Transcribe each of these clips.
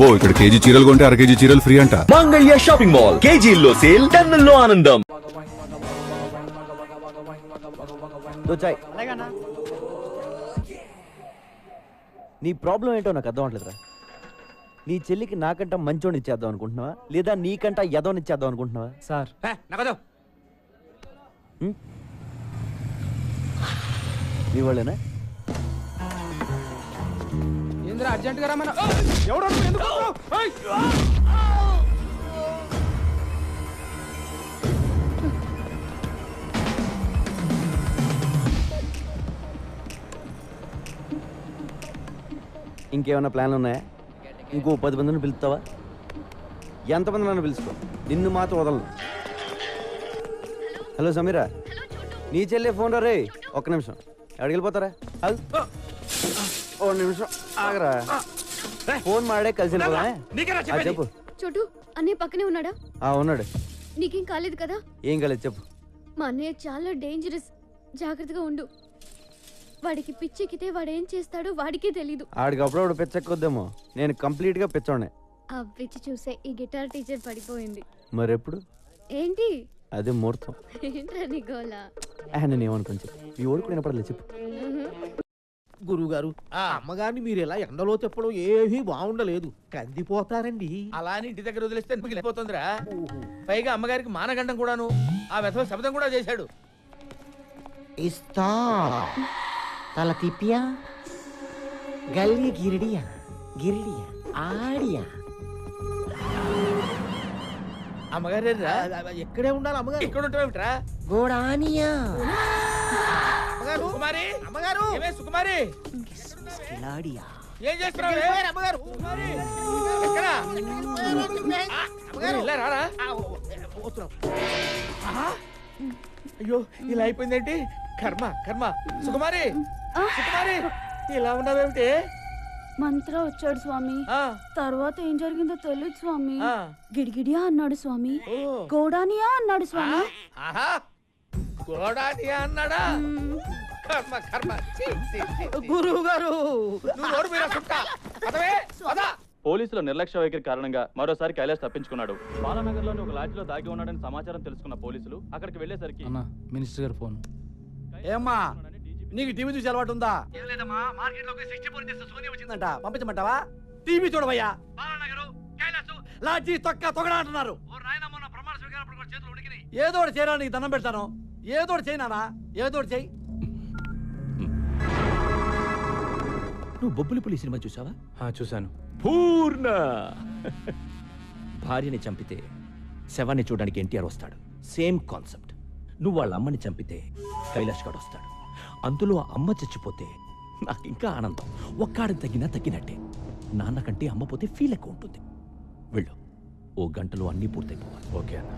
అబ్బో ఇక్కడ కేజీ చీరలు కొంటే అర కేజీ చీరలు ఫ్రీ అంట. మంగళ్య షాపింగ్ మాల్, కేజీల్లో సేల్, టన్నుల్లో ఆనందం. నీ ప్రాబ్లం ఏంటో నాకు అర్థం అవట్లేదురా. నీ చెల్లికి నాకంట మంచోని ఇచ్చేద్దాం అనుకుంటున్నావా, లేదా నీకంట ఎదవని ఇచ్చేద్దాం అనుకుంటున్నావా? సార్ నీ వాళ్ళేనా? అర్జెంట్ గా రమ్మన్నా. ఇంకేమైనా ప్లాన్లు ఉన్నాయా? ఇంకో 10 మందిని పిలుస్తావా? ఎంతమంది నన్ను పిలుచుకో, నిన్ను మాత్రం వదలను. హలో సమీరా, నీ చెల్లె ఫోన్ రే. ఒక్క నిమిషం, ఎక్కడికి వెళ్ళిపోతారా? ఓ నిమిషం ఆగరా, ఫోన్ మాడే కలిసి చెప్పు. చోటు అన్నయ్య పక్కనే ఉన్నాడా? ఉన్నాడు. నీకేం కాలేదు కదా? ఏం కాలేదు చెప్పు. మా అన్నయ్య చాలా డేంజరస్, జాగ్రత్తగా ఉండు. వాడికి పిచ్చెక్కితే వాడేం చేస్తాడో వాడికే తెలీదు. ఆడికి అప్పుడప్పుడు పిచ్చెక్కొద్దేమో, నేను కంప్లీట్ గా పిచ్చోనే. ఆ పిచ్చి చూసే ఈ గిటార్ టీచర్ పడిపోయింది. మరెప్పుడు? ఏంటి అదే ముహూర్తం. ఏంట్రా నీ గోల? నేను ఏమనుకోని చెప్పు, ఈ ఓడి కూడా వినపడలేదు చెప్పు. గురువు గారు, ఆ అమ్మగారిని మీరు ఇలా ఎండలో చెప్పడం ఏమీ బాగుండలేదు, కందిపోతారండి. అలా అని ఇంటి దగ్గర వదిలేస్తే మిగిలిపోతుందిరా. పైగా అమ్మగారికి మానగండం కూడాను, ఆ వెధవ శబ్దం కూడా చేశాడు. ఇస్తా తల తిప్పియా, గల్లి గిరిడియా, గిరిడియా ఆడియా. అమ్మగారు ఎక్కడే ఉండాలి అమ్మగారు? ఇక్కడ ఉంటావేమిట్రా? గోడానియా. సుకుమారి, అమ్మగారు, ఏమే సుకుమారి, కిలాడియా. ఏం చేస్తున్నావు? అమ్మగారు, ఎక్కడ? అమ్మగారు, ఇలా రారా. అయ్యో ఇలా అయిపోయిందేంటి? కర్మ కర్మ. సుకుమారి, సుకుమారి, ఇలా ఉన్నావేమిటి? మంత్ర వచ్చాడు స్వామి. తర్వాత ఏం జరిగిందో తెలియదు స్వామి. ఆ. గిడిగిడియా అన్నాడు స్వామి, ఓ. గోడానియా అన్నాడు స్వామి. ఆహా, గోడానియా అన్నాడా? కర్మ కర్మ. ఛీ, ఛీ, ఛీ. గురువు గారు, నువ్వు నోరు మీరా సుక్క. పదవే, పద. పోలీసుల నిర్లక్ష్య వైఖరి కారణంగా మరోసారి కైలాష్ తప్పించుకున్నాడు. బాలానగర్లోని ఒక లాడ్జిలో దాగి ఉన్నాడని సమాచారం తెలుసుకున్న పోలీసులు అక్కడికి వెళ్లేసరికి మినిస్టర్ గారు ఫోన్. ఏమ్మా నీకు టీవీ చూసి అలవాటు ఉందా? పంపించమంటావా? టీవీ చూడవయ్యా. లాడ్జీ తొక్క తొగడా అంటున్నారు. ఏదో ఒకటి చేయరా, నీకు దండం పెడతాను. ఏదో ఒకటి చేయనా, ఏదో ఒకటి చేయి. నువ్వు బొబ్బులిపులి సినిమా చూసావా? చూశాను. పూర్ణ భార్యని చంపితే శవాన్ని చూడడానికి ఎన్టీఆర్ వస్తాడు. Same concept. నువ్వు వాళ్ళ అమ్మని చంపితే కైలాష్ గాడు వస్తాడు. అందులో అమ్మ చచ్చిపోతే నాకు ఇంకా ఆనందం. ఒక్కాడని తగ్గినట్టే. నాన్న కంటే అమ్మ పోతే ఫీల్ ఎక్కువ ఉంటుంది. వెళ్ళు, ఓ గంటలో అన్నీ పూర్తయిపోవాలి. ఓకే అన్న.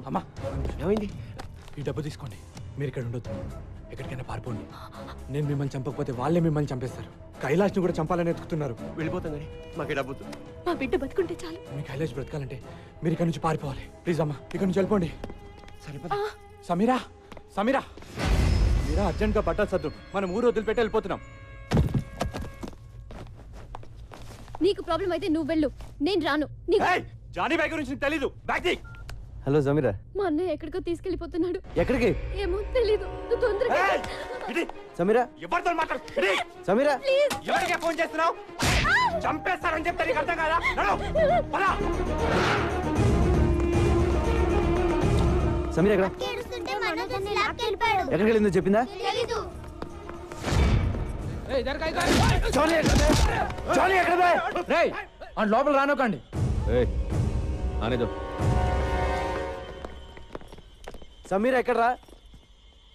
అమ్మా ఏమైంది? ఈ డబ్బు తీసుకోండి, మీరు ఇక్కడ ఉండొద్దు, ఎక్కడికైనా పారిపోండి. నేను మిమ్మల్ని చంపకపోతే వాళ్ళే మిమ్మల్ని చంపేస్తారు. కైలాష్ ని కూడా చంపాలని ఎత్తుకుతున్నారు. వెళ్ళిపోతాం కానీ మాకు డబ్బు. మా బిడ్డ బతుకుంటే చాలు. మీ కైలాష్ బ్రతకాలంటే మీరు ఇక్కడ నుంచి పారిపోవాలి. ప్లీజ్ అమ్మా, ఇక్కడ నుంచి వెళ్ళిపోండి. సమీరా, సమీరా, మీరా అర్జెంట్ గా బట్టలు సర్దు, మనం ఊరు వదిలిపెట్టి వెళ్ళిపోతున్నాం. నీకు ప్రాబ్లం అయితే నువ్వు వెళ్ళు, నేను రాను. జానీ బాయ్ గురించి నీకు తెలీదు. బ్యాగ్ తీ. హలో సమీరా. మా అన్నయ్య ఎక్కడికో తీసుకెళ్లిపోతున్నాడు. ఎక్కడికి? ఏమో తెలీదు, నువ్వు తొందరగా. సమీరా, ఎవరితో మాట్లాడు? సమీరా, ఎవరికే ఫోన్ చేస్తున్నావు? చంపేస్తారని చెప్తే నీకు అర్థం కాదా? సమీరా ఎక్కడ? ఎక్కడికి వెళ్ళిందో చెప్పిందా? లోపల రానోకండి. సమీరా ఎక్కడరా?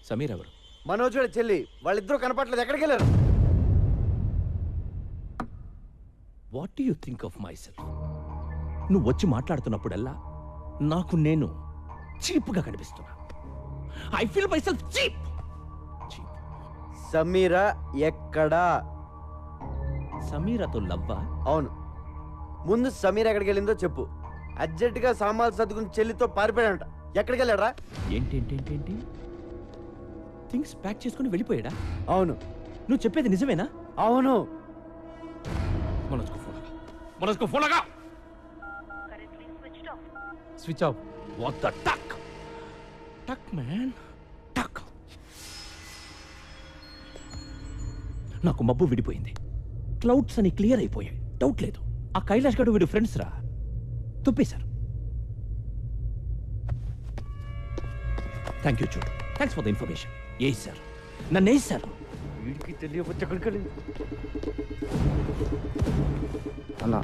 సమీర్ ఎవరు? మనోజ్ చెల్లి. వాళ్ళిద్దరూ కనపట్లేదు, ఎక్కడికి వెళ్ళారు? What do you think of my self? నువ్వు వచ్చి మాట్లాడుతున్నప్పుడల్లా నాకు నేను చీప్గా కనిపిస్తున్నా. I feel my self cheap. Sameera ఎక్కడా? సమీరాతో లవ్వా? అవును. ముందు సమీరా ఎక్కడికి వెళ్ళిందో చెప్పు. అర్జెంటుగా సామాన్లు సర్దుకుని చెల్లితో పారిపోయాడంట. ఎక్కడికి వెళ్ళాడరా? ఏంటి థింగ్స్ ప్యాక్ చేసుకుని వెళ్ళిపోయాడా? అవును. నువ్వు చెప్పేది నిజమేనా? అవును. మనస్కు ఫోన్ లగా. Switch off. వాట్ ద టక్ టక్ మ్యాన్ టక్. నాకు మబ్బు విడిపోయింది, క్లౌడ్స్ అని క్లియర్ అయిపోయాయి, డౌట్ లేదు. ఆ కైలాష్ గడు వీడు ఫ్రెండ్స్ రా, తుప్పేశారు. థ్యాంక్ యూ చూడు, thanks for the information. A sir నన్ను ఏ సార్ వీడికి తెలియవచ్చు. అన్న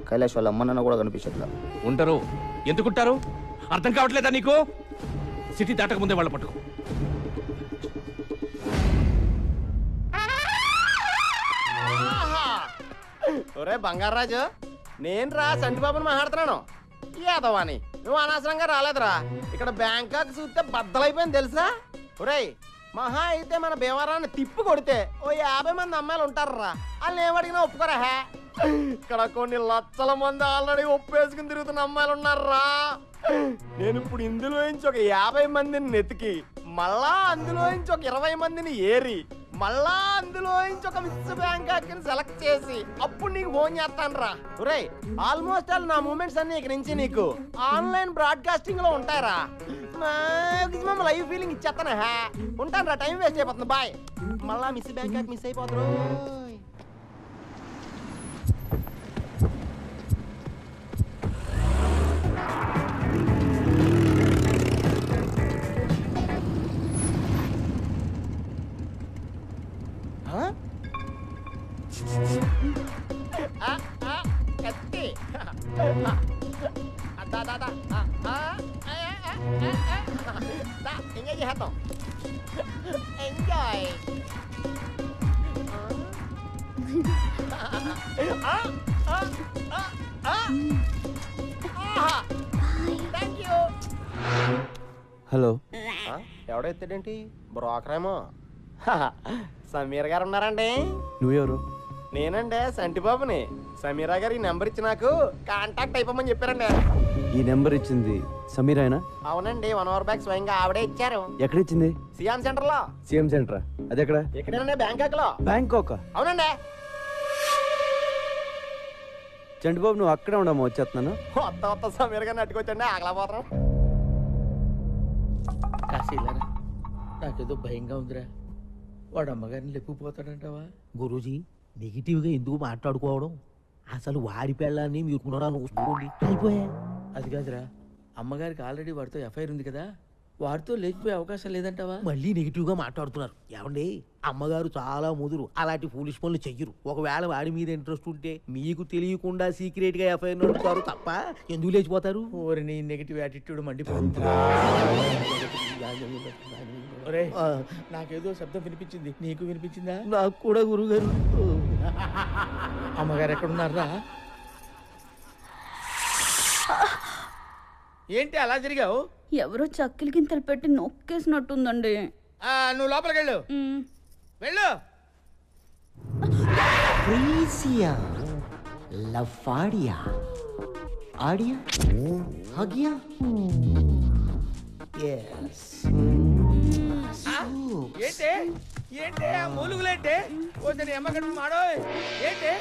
కైలాష్ వాళ్ళ అమ్మ నాన్న కూడా కనిపించట్లా. ఉంటారు, ఎందుకుంటారు? అర్థం కావట్లేదా నీకు? సిటీ దాటక ముందే వాళ్ళ పట్టుకో. ఒరే బంగారాజు, నేను రా సంటిబాబుని మాట్లాడుతున్నాను. ఏదవాని నువ్వు అనవసరంగా రాలేదురా. ఇక్కడ బ్యాంకాక్ చూస్తే బద్దలైపోయింది తెలుసా. ఒరేయ్, మహా అయితే మన భీమవరాన్ని తిప్పి కొడితే ఓ 50 మంది అమ్మాయిలు ఉంటారా. వాళ్ళని ఏమడిగినా ఒప్పుకోరా. ఇక్కడ కొన్ని లక్షల మంది ఆల్రెడీ ఒప్పేసుకుని తిరుగుతున్న అమ్మాయిలు ఉన్నారా. నేను ఇప్పుడు ఇందులో నుంచి ఒక 50 మందిని నెతికి, మళ్ళా అందులో నుంచి ఒక 20 మందిని ఏరి, మళ్ళా అందులో నుంచి ఒక మిస్ బ్యాంకాక్ సెలెక్ట్ చేసి అప్పుడు నీకు ఫోన్ చేస్తాను రా. ఒరే, ఆల్మోస్ట్ ఆల్ నా మూమెంట్స్ అన్ని ఇక నుంచి నీకు ఆన్లైన్ బ్రాడ్కాస్టింగ్ లో ఉంటాయరా. మాక్సిమం లైవ్ ఫీలింగ్ ఇచ్చేస్తాను. ఉంటాను రా, టైం వేస్ట్ అయిపోతుంది. బాయ్. మళ్ళా మిస్ బ్యాంకాక్ మిస్ అయిపోతారు. కత్తి ఎంజాయ్ చేద్దాం. ఎంజాయ్. Thank you. హలో. ఎవడో ఎత్తాడేంటి? బ్రోకరేమో. సమీర్ గారు ఉన్నారండి? నువ్వెవరు? నేనండి సంటిబాబుని. సమీరా గారు ఈ నెంబర్ ఇచ్చి నాకు కాంటాక్ట్ అయిపోమని చెప్పారండి. ఈ నెంబర్ ఇచ్చింది సమీరాయనా? అవునండి, 1 అవర్ బ్యాక్ స్వయంగా ఆవిడే ఇచ్చారు. ఎక్కడిచ్చింది? సియామ్ సెంటర్ లో. సీఎం సెంటరా? అది ఎక్కడ? ఎక్కడేనండి? బ్యాంకాక్ లో. బ్యాంకాక్? అవునండి. చంటిబాబు నువ్వు అక్కడే ఉండమ్మా, వచ్చేస్తున్నాను. కొత్త సమీర్ గారిని అట్టుకొచ్చండి, ఆగలేకపోతాం. కాశీలరా, నాకేదో భయంగా ఉందిరా. వాడు అమ్మగారిని లేపుకుపోతాడంటావా? గురూజీ, నెగిటివ్గా ఎందుకు మాట్లాడుకోవడం? అసలు వాడి పెళ్ళాన్ని మీరు పునరాలు చూసుకోండి. అయిపోయా. అది కాదురా, అమ్మగారికి ఆల్రెడీ వాడితో ఎఫ్ఐఆర్ ఉంది కదా, వాడితో లేచిపోయే అవకాశం లేదంటావా? మళ్ళీ నెగిటివ్గా మాట్లాడుతున్నారు. ఏమండి, అమ్మగారు చాలా ముదురు, అలాంటి ఫూలిష్ పనులు చెయ్యరు. ఒకవేళ వాడి మీద ఇంట్రెస్ట్ ఉంటే మీకు తెలియకుండా సీక్రెట్ గా ఎఫ్ఐఆర్ నడుపుతారు తప్ప ఎందుకు లేచిపోతారు? ఓరిని నెగిటివ్ యాటిట్యూడ్ మండిపోతుంది. నాకేదో శబ్దం వినిపించింది, నీకు వినిపించిందా? నాకు కూడా గురుగారు. అమ్మగారు ఎక్కడున్నారా? ఏంటి అలా జరిగావు? ఎవరో చక్కెల గింతలు పెట్టి నొక్కేసినట్టుందండి. నువ్వు లోపలికి వెళ్ళు. వెళ్ళు. Frisia, Lafadia, Adia, Hagia. Yes. ఏంటి ఏంటి ఆ మూలుగులేంటి? పోతే అమ్మగడు మాడో. ఏంటి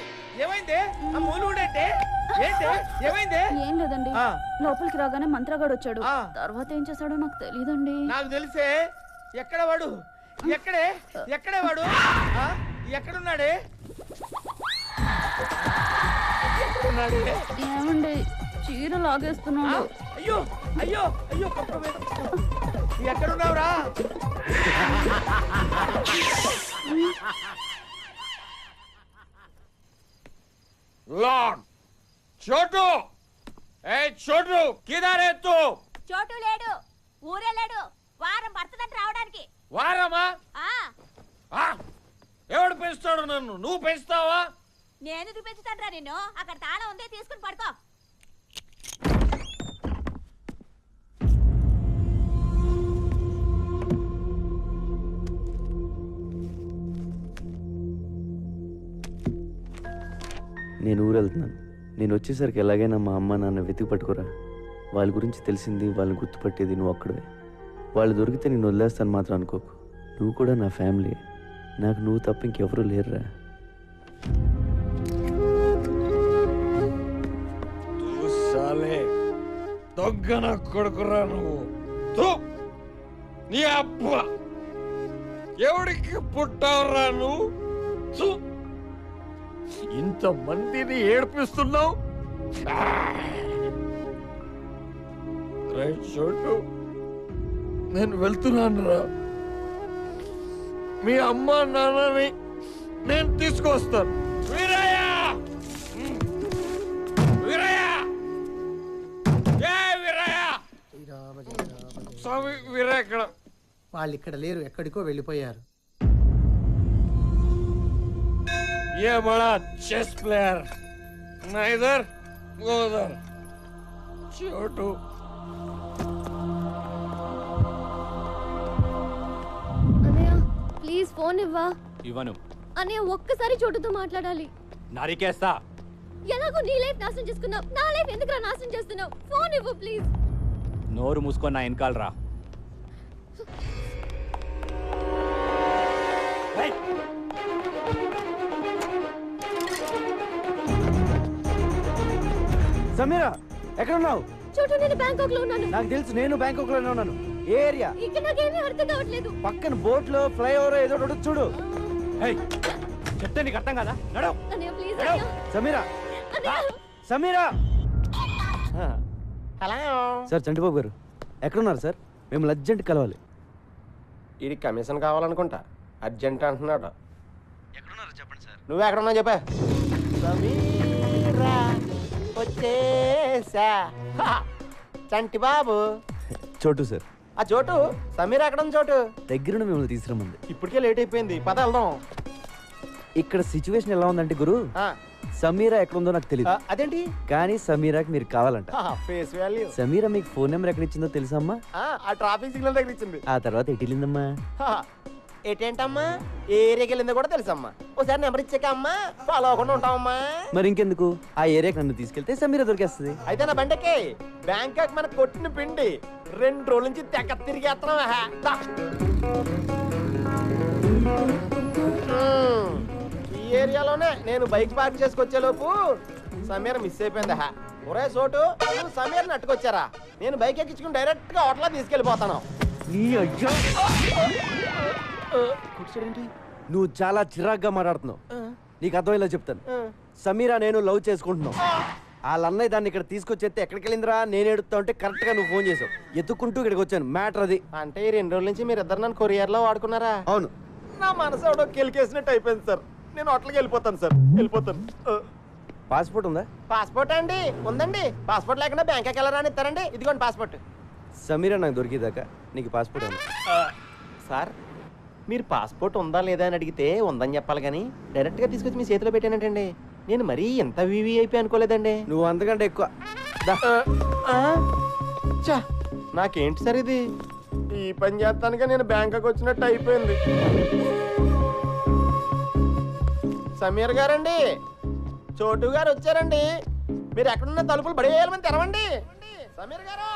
ఏమైంది? ఆ మూలుగుడేంటి? ఏంటి ఏమైంది? ఏం లేదండి, లోపలికి రాగానే మంత్రగాడు వచ్చాడు. తర్వాత ఏం చేశాడో నాకు తెలియదండి. నాకు తెలిసే. ఎక్కడ వాడు? ఎక్కడే వాడు? ఎక్కడున్నాడే? ఏమండి, చీర లాగేస్తున్నాడు. అయ్యో అయ్యో అయ్యో, ఎక్కడున్నావురా? లార్డ్ చోటు, ఏ చోటు, కిదారే తూ? చోటు లేడు, ఊరే లేడు. వారం పడుతుందంట రావడానికి. వారమా? ఎవడు పెంచుతాడు నన్ను? నువ్వు పెంచుతావా? నేను పెంచుతాను నిన్ను. అక్కడ తాళం ఉంది, తీసుకుని పడుకో. నేను ఊరు వెళ్తున్నాను. నేను వచ్చేసరికి ఎలాగైనా మా అమ్మ నాన్న వెతికి పట్టుకోరా. వాళ్ళ గురించి తెలిసింది, వాళ్ళని గుర్తుపట్టేది నువ్వు ఒక్కడే. వాళ్ళు దొరికితే నేను వదిలేస్తాను మాత్రం అనుకోకు. నువ్వు కూడా నా ఫ్యామిలీ. నాకు నువ్వు తప్ప ఇంకెవరూ లేరురా. దొగ్గన కొడుకురా నువ్వు. నీ అబ్బా ఎవడికి పుట్టావురా నువ్వు? ఇంతమందిని ఏడిపిస్తున్నావు. చోటు నేను వెళ్తున్నాను రా. మీ అమ్మ నాన్నని నేను తీసుకొస్తాను. వీరయ్య! వీరయ్య! స్వామి వీరయ్య ఇక్కడ. వాళ్ళు ఇక్కడ లేరు, ఎక్కడికో వెళ్ళిపోయారు. ये बड़ा चेस प्लेयर ना इधर वो उधर. छोटू అన్నయ్య ప్లీజ్ ఫోన్ ఇవ్వా. ఇవ్వను. అన్నయ్య ఒక్కసారి చోటుతో మాట్లాడాలి. నరికేస్తా. ఎలాగో నీ లైఫ్ నాశనం చేసుకున్నావు, నా లైఫ్ ఎందుకురా నాశనం చేస్తున్నావు? ఫోన్ ఇవ్వు ప్లీజ్. నోరు మూసుకొని నా వెనకాల రా. సమీరా ఎక్కడున్నావు? చోటు నేను బ్యాంకాక్ లో ఉన్నాను. నాకు తెలుసు, నేను బ్యాంకాక్ లోనే ఉన్నాను. ఏ ఏరియా? ఇక్కడ నాకేమీ అర్థం కావట్లేదు. పక్కన బోట్ లో ఫ్లైఓవర్ ఏదో ఒకటి చూడు. చెప్తే నీకు అర్థం కదా. నడు. అన్నయ్య ప్లీజ్ అన్నయ్య. సమీరా, అన్నయ్య సమీరా. హలో సార్ చంటిబాబు గారు ఎక్కడున్నారు సార్? మేము అర్జెంట్ కలవాలి. ఇది కమిషన్ కావాలనుకుంటా, అర్జెంట్ అంటున్నాడు. ఎక్కడున్నారు చెప్పండి సార్. నువ్వు ఎక్కడున్నా చెప్పా. సమీరా వచ్చేసా. చంటి బాబు. చోటు సార్. ఆ చోటు సమీర ఎక్కడ ఉంది? చోటు దగ్గరుండి మిమ్మల్ని తీసుకురమ్మంది. ఇప్పటికే లేట్ అయిపోయింది, పద వెళ్దాం. ఇక్కడ సిచ్యువేషన్ ఎలా ఉందంటే గురు, సమీరా ఎక్కడుందో నాకు తెలియదు. అదేంటి? కానీ సమీరాకి మీరు కావాలంట. Face value. సమీరా మీకు ఫోన్ నెంబర్ ఎక్కడ ఇచ్చిందో తెలుసా అమ్మా? ఆ ట్రాఫిక్ సిగ్నల్ దగ్గర ఇచ్చింది. ఆ తర్వాత ఎటు వెళ్ళిందమ్మా? ఏంటమ్మా ఏ ఏరియాకి వెళ్ళిందో కూడా తెలుసమ్మా. ఒకసారి నెంబర్ ఇచ్చాక అమ్మా ఫాలో అవ్వకుండా ఉంటామమ్మా. మరి ఇంకెందుకు, ఆ ఏరియాకి నన్ను తీసుకెళ్తే సమీరా దొరికేస్తుంది. అయితే నా బండకి బ్యాంకాక్ మనకు కొట్టిన పిండి 2 రోజుల నుంచి తెగ తిరిగేస్తున్నావా? ఈ ఏరియాలోనే నేను బైక్ పార్క్ చేసుకొచ్చేలోపు సమీర మిస్ అయిపోయిందా. ఒరే చోటు, నువ్వు సమీర్ని అట్టుకొచ్చారా? నేను బైక్ ఎక్కించుకుని డైరెక్ట్ గా హోటల్లో తీసుకెళ్ళిపోతాను. నువ్వు చాలా చిరాగ్గా మాట్లాడుతున్నావు. నీకు అర్థమయ్యేలా చెప్తాను. సమీరా నేను లవ్ చేసుకుంటున్నావు. వాళ్ళ అన్నయ్య దాన్ని ఇక్కడ తీసుకొచ్చేస్తే ఎక్కడికి వెళ్ళిందిరా నేను ఎడుతా ఉంటే కరెక్ట్ గా నువ్వు ఫోన్ చేసావు. ఎత్తుకుంటూ ఇక్కడికి వచ్చాను. మ్యాటర్ అది. అంటే ఈ 2 రోజుల నుంచి మీరు ఇద్దరు నన్ను కొరియర్ లో వాడుకున్నారా? అవును. నా మనసు ఎవడో కెలికేసినట్టు అయిపోయింది సార్. నేను హోటల్కి వెళ్ళిపోతాను సార్, వెళ్ళిపోతాను. పాస్పోర్ట్ ఉందా? పాస్పోర్ట్ అండి ఉందండి. పాస్పోర్ట్ లేకుండా బ్యాంకాక్ వెళ్ళరా అని ఇస్తారండి. ఇదిగోండి పాస్పోర్ట్. సమీరా నాకు దొరికేదాకా నీకు పాస్పోర్ట్ ఉంది. సార్ మీరు పాస్పోర్ట్ ఉందా లేదా అని అడిగితే ఉందని చెప్పాలి కానీ డైరెక్ట్గా తీసుకొచ్చి మీ చేతిలో పెట్టానంటండి. నేను మరీ ఎంత వీవీఐపీ అనుకోలేదండి. నువ్వు అంతకంటే ఎక్కువ. నాకేంటి సార్ ఇది? ఈ పని చేస్తానుగా నేను బ్యాంకాక్ వచ్చినట్టు అయిపోయింది. సమీర్ గారండి, చోటు గారు వచ్చారండి. మీరు ఎక్కడున్న తలుపులు బడేయాలని తెరవండి. సమీర్ గారు,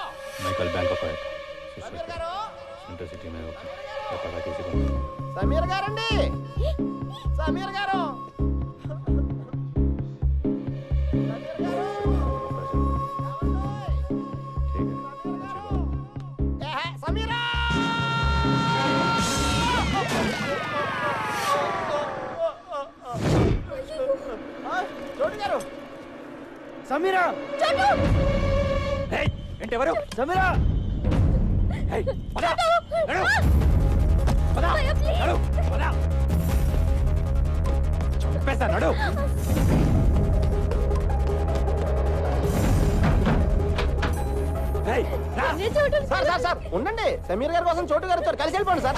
సమీర్ గారు, సమీర్ గారండి, సమీర్ గారు, సమీరా, చోటు గారు, సమీరా. ఏంటి ఎవరు? సమీరా చంపేస్తాడు. సార్ సార్ సార్ ఉండండి. సమీర్ గారి కోసం చోటు గారు వచ్చారు, కలిసి వెళ్ళిపోండి సార్.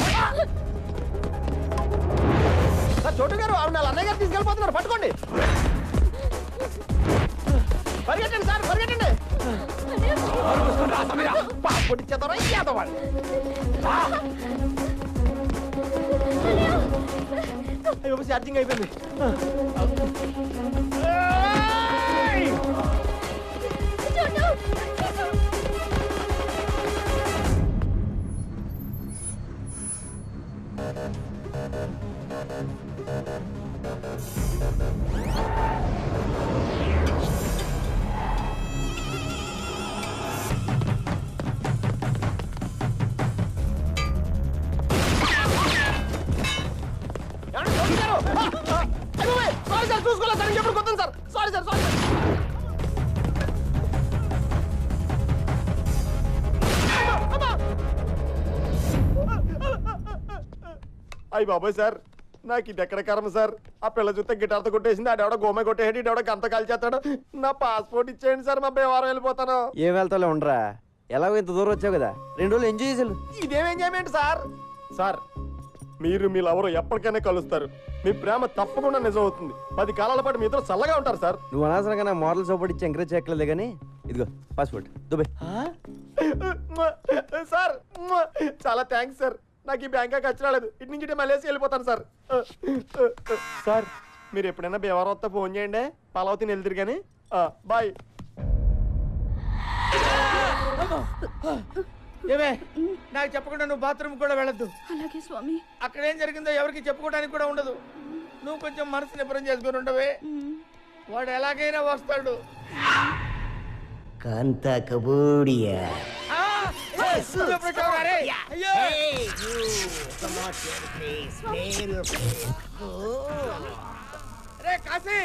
సార్ చోటు గారు ఆవిడ వాళ్ళ అన్నయ్య గారు తీసుకెళ్ళిపోతున్నారు, పట్టుకోండి. పరిగెట్టండి సార్, పరిగెట్టండి. పాస్పోర్ట్ ఇచ్చేద్దారా ఇచ్చేద్దామని. అయ్యో ఛార్జింగ్ అయిపోయింది. సారీ సార్, చూసుకోలేదు సార్, ఇంకెప్పుడు కొత్త sir. Sorry sir, sorry sir. అయ్యి బాబాయ్ సార్, నాకు ఇది ఎక్కడ కర్మ సార్. ఆ పిల్ల చూస్తే గిటార్తో కొట్టేసింది, ఆడెవడో గోమే కొట్టేసి ఇడెవడో గంత కాల్చేస్తాడు. నా పాస్పోర్ట్ ఇచ్చేయండి సార్, మా బేవారం వెళ్ళిపోతాను. ఏం వెళ్తాలో ఉండరా, ఎలాగో ఇంత దూరం వచ్చావు కదా, 2 రోజులు ఎంజాయ్ చేసాను. ఇదేం ఎంజాయ్మెంట్ సార్. సార్, మీరు మీ లవరు ఎప్పటికైనా కలుస్తారు. మీ ప్రేమ తప్పకుండా నిజం అవుతుంది. 10 కాలాల పాటు మీ ఇద్దరు చల్లగా ఉంటారు సార్. నువ్వు అనవసరంగా నా మోరల్ సపోర్ట్ ఇచ్చి ఎంకరేజ్ చేయట్లేదు కానీ ఇదిగో పాస్పోర్ట్ దుబాయ్. సార్ చాలా థ్యాంక్స్ సార్. నాకు ఈ బ్యాంకాక్ ఖర్చు రాలేదు. ఇటు నుంచి మలేసి వెళ్ళిపోతాను సార్. సార్, మీరు ఎప్పుడైనా భీమవరం వస్తే ఫోన్ చేయండి. పాలవతిని వెళ్తారు కానీ. బాయ్. ఏమే, నాకు చెప్పకుండా నువ్వు బాత్రూమ్ కూడా వెళ్ళొద్దు. అలాగే స్వామి. అక్కడ ఏం జరిగిందో ఎవరికి చెప్పుకోవడానికి కూడా ఉండదు. నువ్వు కొంచెం మనసు నిబ్బరం చేసుకుని ఉండవే. వాడు ఎలాగైనా వస్తాడు. కాంత కబూడియా. నువ్వు ఎప్పుడు వచ్చావురా రే? అయ్యో! రే కాశీ,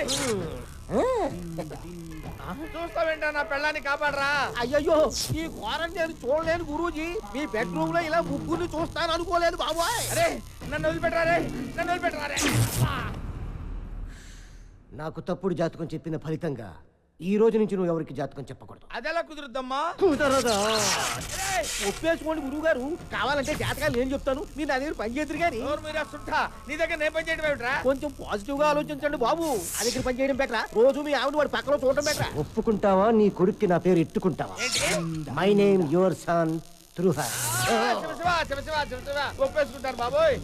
చూస్తావేంటా, నా పెళ్ళాన్ని కాపాడరా. అయ్యయ్యో, ఈ క్వారంటైన్ చూడలేను గురూజీ. మీ బెడ్రూమ్ లో ఇలా ముగ్గురిని చూస్తాను అనుకోలేదు బాబోయ్. అరే నన్ను వదిలిపెట్టరా రే, నన్ను వదిలిపెట్టరా రే. నాకు తప్పుడు జాతకం చెప్పిన ఫలితంగా ఈ రోజు నుంచి నువ్వు ఎవరికి జాతకం చెప్పకూడదు. అదెలా కుదురుద్దమ్మా? కుదరదా? ఒప్పేసుకోండి గురువు గారు. కావాలంటే జాతకాలు ఏం చెప్తాను, మీరు నా దగ్గర పని చేద్దరు కానీ. మీరు సుట్టా, నీ దగ్గర నేను పని చేయడం ఏమిట్రా? కొంచెం పాజిటివ్ గా ఆలోచించండి బాబు. నా దగ్గర పని చేయడం బెటరా, రోజు మీ ఆవిడ వాడి పక్కన చూడడం బెటరా. ఒప్పుకుంటావా నీ కొడుక్కి నా పేరు ఎట్టుకుంటావా? మై నేమ్ యువర్ సన్ త్రూహర్. ఒప్పేసుకుంటాను బాబోయ్.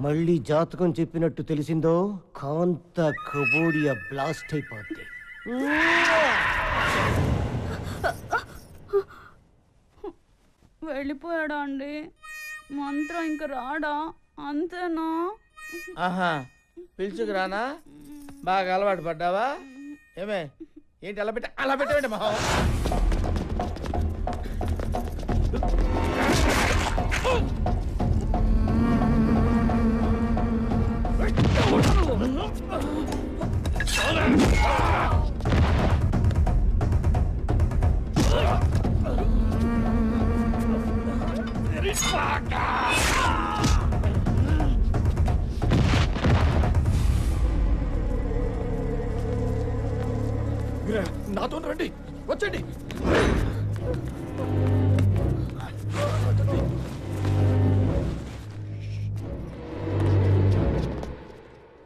మళ్ళీ జాతకం చెప్పినట్టు తెలిసిందో కాంత కబోడియా బ్లాస్ట్ అయిపోద్ది. వెళ్ళిపోయాడా అండి? మంత్రం ఇంక రాడా? అంతేనా? ఆహా, పిలుచుకురానా? బాగా అలవాటు పడ్డావా? ఏమే, ఏంటి అలా పెట్టవేంటి మహా? నాతో రండి, వచ్చండి.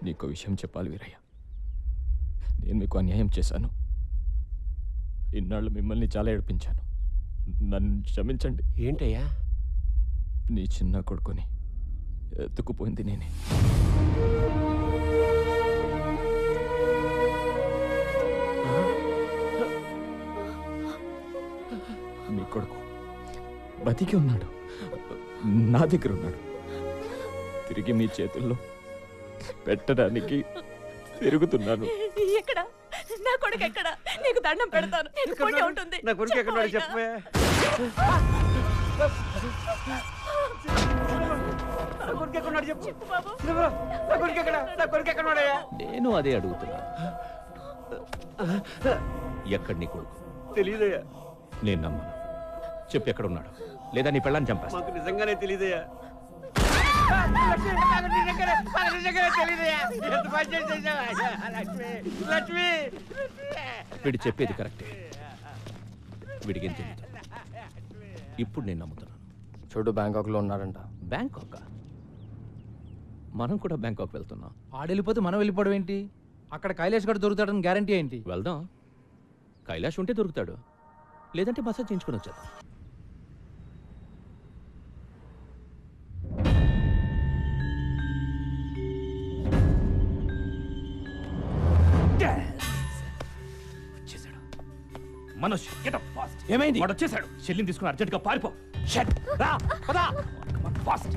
నీకో విషయం చెప్పాలి వీరయ్య. నేను మీకు అన్యాయం చేశాను. ఇన్నాళ్ళు మిమ్మల్ని చాలా ఏడిపించాను. నన్ను క్షమించండి. ఏంటయ్యా? నీ చిన్న కొడుకుని ఎత్తుకుపోయింది నేనే. మీ కొడుకు బతికి ఉన్నాడు, నా దగ్గర ఉన్నాడు. తిరిగి మీ చేతుల్లో పెట్టడానికి తిరుగుతున్నాను. ఎక్కడ నా కొడుకు? ఎక్కడ? నీకు దండం పెడతాను. నీకు పుణ్యం ఉంటుంది. నా కొడుకు ఎక్కడ చెప్పే. నేను అదే అడుగుతున్నా. ఎక్కడ నీ కొడుకు? తెలీదయ్యా. నేను నమ్మను. చెప్పు ఎక్కడ ఉన్నాడు, లేదా నీ పెళ్ళాన్ని చంపేస్తా. మాకు నిజంగానే తెలీదయ్యా. వీడు చెప్పేది కరెక్టే. వీడికి తెలియదు. ఇప్పుడు నేను నమ్ముతున్నాను. చూడు, బ్యాంకాక్ లో ఉన్నాడంట. బ్యాంకాక్? మనం కూడా బ్యాంకాక్ వెళ్తున్నాం. ఆడెళ్ళిపోతే మనం వెళ్ళిపోవడం ఏంటి? అక్కడ కైలాష్ గడు దొరుకుతాడని గ్యారంటీ ఏంటి? వెళ్దాం. కైలాష్ ఉంటే దొరుకుతాడు, లేదంటే మసాజ్ చేయించుకుని వచ్చేద్దాం. Manoj, get up fast. ఏమైంది? వాడు వచ్చేసాడు. షెల్లిని తీసుకుని అర్జెంట్గా పారిపో. షట్ రా, పద ఫాస్ట్.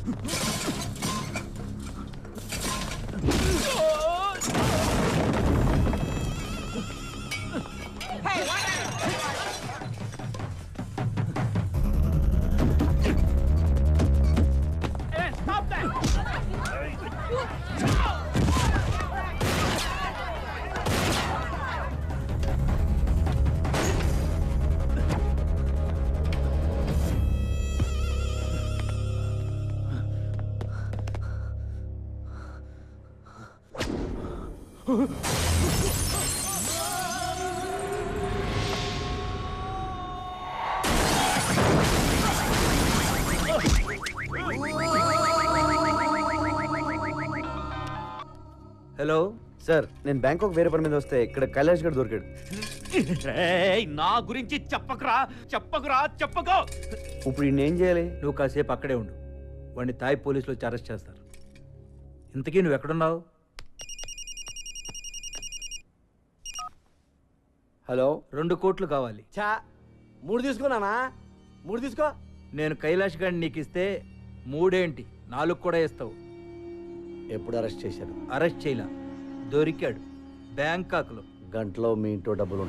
హలో సార్, నేను బ్యాంకాక్ వేరే పని మీద వస్తే ఇక్కడ కైలాష్ గడ్ దొరికాడు. నా గురించి చెప్పకురా చెప్పకో. ఇప్పుడు ఈయన ఏం చేయాలి? నువ్వు కాసేపు అక్కడే ఉండు. వాడిని తాయ్ పోలీసులు వచ్చి అరెస్ట్ చేస్తారు. ఇంతకీ నువ్వు ఎక్కడున్నావు? హలో, 2 కోట్లు కావాలి. చా 3 తీసుకున్నానా? 3 తీసుకో. నేను కైలాష్ గారిని నీకు ఇస్తే 3 ఏంటి 4 కూడా ఇస్తావు. ఎప్పుడు అరెస్ట్ చేశారు? అరెస్ట్ చేయలా, దొరికాడు బ్యాంకాక్లో. గంటలో మీ ఇంట్లో డబ్బులు